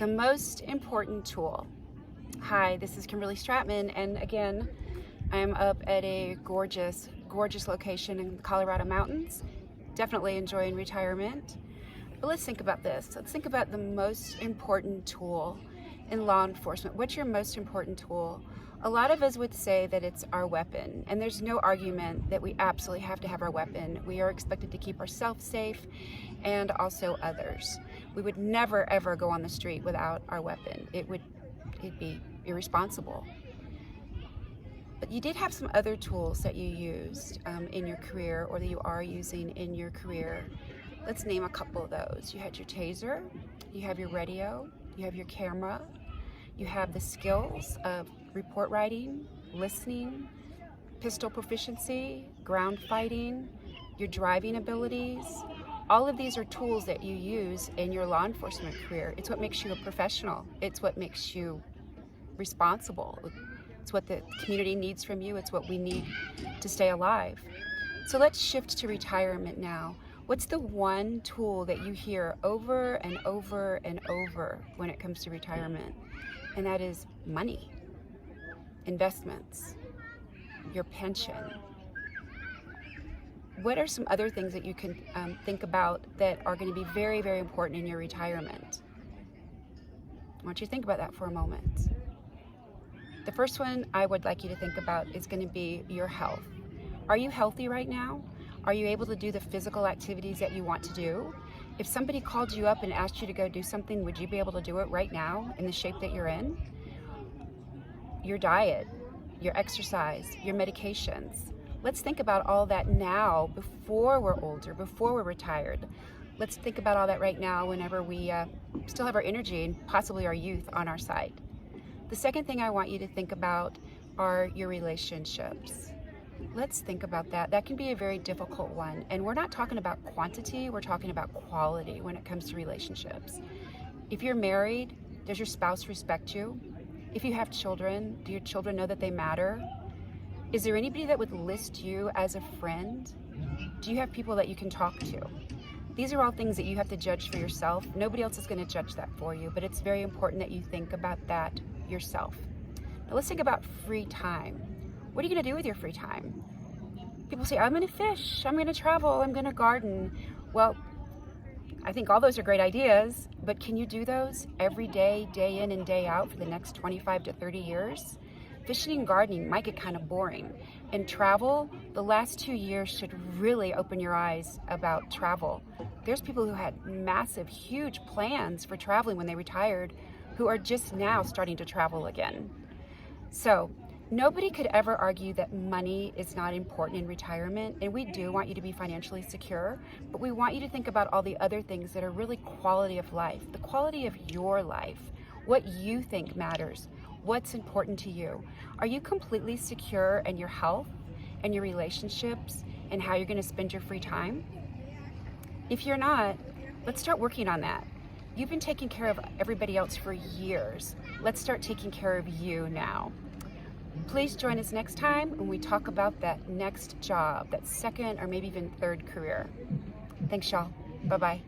The most important tool. Hi, this is Kimberly Stratman, and again, I'm up at a gorgeous location in the Colorado mountains. Definitely enjoying retirement. But let's think about this. Let's think about the most important tool in law enforcement. What's your most important tool? A lot of us would say that it's our weapon, and there's no argument that we absolutely have to have our weapon. We are expected to keep ourselves safe and also others. We would never ever go on the street without our weapon. It'd be irresponsible. But you did have some other tools that you used in your career, or that you are using in your career. Let's name a couple of those. You had your taser, you have your radio, you have your camera, you have the skills of report writing, listening, pistol proficiency, ground fighting, your driving abilities. All of these are tools that you use in your law enforcement career. It's what makes you a professional. It's what makes you responsible. It's what the community needs from you. It's what we need to stay alive. So let's shift to retirement now. What's the one tool that you hear over and over and over when it comes to retirement? And that is money, investments, your pension. What are some other things that you can think about that are going to be very, very important in your retirement? I want you to think about that for a moment. The first one I would like you to think about is going to be your health. Are you healthy right now? Are you able to do the physical activities that you want to do? If somebody called you up and asked you to go do something, would you be able to do it right now in the shape that you're in? Your diet, your exercise, your medications. Let's think about all that now before we're older, before we're retired. Let's think about all that right now whenever we still have our energy and possibly our youth on our side. The second thing I want you to think about are your relationships. Let's think about that. That can be a very difficult one. And we're not talking about quantity, we're talking about quality when it comes to relationships. If you're married, does your spouse respect you? If you have children, do your children know that they matter? Is there anybody that would list you as a friend? Do you have people that you can talk to? These are all things that you have to judge for yourself. Nobody else is going to judge that for you, but it's very important that you think about that yourself. Now let's think about free time. What are you going to do with your free time? People say, I'm going to fish, I'm going to travel, I'm going to garden. Well, I think all those are great ideas, but can you do those every day, day in and day out for the next 25 to 30 years? Fishing and gardening might get kind of boring. And travel, the last 2 years should really open your eyes about travel. There's people who had massive, huge plans for traveling when they retired who are just now starting to travel again. So nobody could ever argue that money is not important in retirement, and we do want you to be financially secure, but we want you to think about all the other things that are really quality of life, the quality of your life, what you think matters, what's important to you. Are you completely secure in your health and your relationships and how you're going to spend your free time? If you're not, let's start working on that. You've been taking care of everybody else for years. Let's start taking care of you now. Please join us next time when we talk about that next job, that second or maybe even third career. Thanks, y'all. Bye-bye.